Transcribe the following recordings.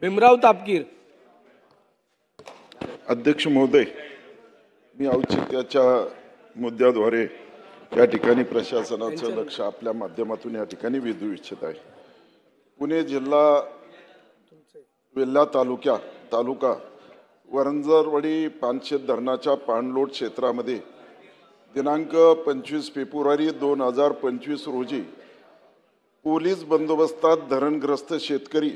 भीमराव तापकीर. अध्यक्ष महोदय, मी औचित्याच्या मुद्द्याद्वारे या ठिकाणी प्रशासनाचं लक्ष आपल्या माध्यमातून या ठिकाणी वेधू इच्छित आहे. पुणे जिल्हा वेल्हा तालुका वरंजरवाडी पानशेत धरणाच्या पाणलोट क्षेत्रामध्ये दिनांक 25 फेब्रुवारी 2025 रोजी पोलीस बंदोबस्तात धरणग्रस्त शेतकरी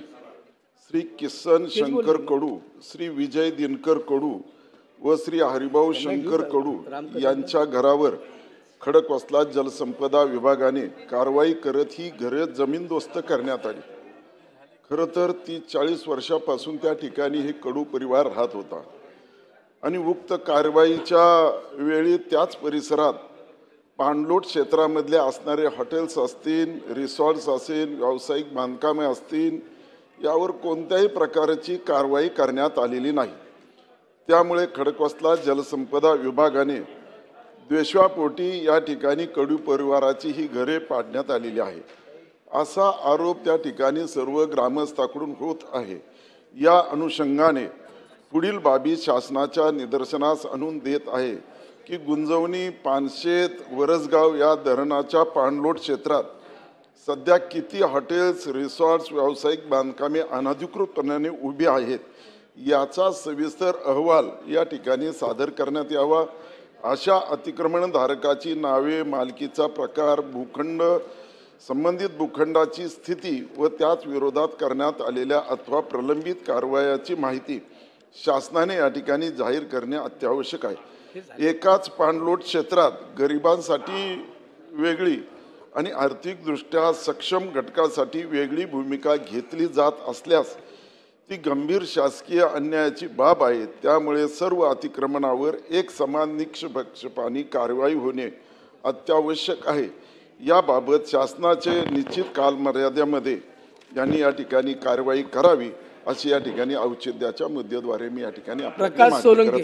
श्री किसन शंकर कडू, श्री विजय दिनकर कडू व श्री हरिभाऊ शंकर कडू यांच्या घरावर खडकवासला जलसंपदा विभागाने कारवाई करत ही घरे जमीनदोस्त करण्यात आली. खरं तर 30-40 वर्षापासून त्या ठिकाणी हे कडू परिवार राहत होता आणि उक्त कारवाईच्या वेळी त्याच परिसरात पाणलोट क्षेत्रामधले असणारे हॉटेल्स असतील, रिसॉर्ट्स असतील, व्यावसायिक बांधकामे असतील, यावर कोणत्याही प्रकारची कारवाई करण्यात आलेली नाही. त्यामुळे खडकवासला जलसंपदा विभागाने द्वेषापोटी या ठिकाणी कडू परिवाराची ही घरे पाडण्यात आलेली आहे असा आरोप त्या ठिकाणी सर्व ग्रामस्थांकडून होत आहे. या अनुषंगाने पुढील बाबी शासनाच्या निदर्शनास आणून देत आहे की गुंजवणी, पानशेत, वरसगाव या धरणाच्या पाणलोट क्षेत्रात सध्या किती हॉटेल्स, रिसॉर्ट्स, व्यावसायिक बांधकामे अनधिकृतपणे उभी आहेत याचा सविस्तर अहवाल या ठिकाणी सादर करण्यात यावा. अशा अतिक्रमणधारकाची नावे, मालकीचा प्रकार, भूखंड, संबंधित भूखंडाची स्थिती व त्याच विरोधात करण्यात आलेल्या अथवा प्रलंबित कारवायाची माहिती शासनाने या ठिकाणी जाहीर करणे अत्यावश्यक आहे. एकाच पाणलोट क्षेत्रात गरिबांसाठी वेगळी आणि आर्थिकदृष्ट्या सक्षम घटकासाठी वेगळी भूमिका घेतली जात असल्यास ती गंभीर शासकीय अन्यायाची बाब आहे. त्यामुळे सर्व अतिक्रमणावर एक समान निष्पक्षपाती कारवाई होणे अत्यावश्यक आहे. याबाबत शासनाचे निश्चित कालमर्यादेमध्ये यांनी या ठिकाणी कारवाई करावी अशी या ठिकाणी औचित्याच्या मुद्द्याद्वारे मी या ठिकाणी प्रकाश सोलंकी.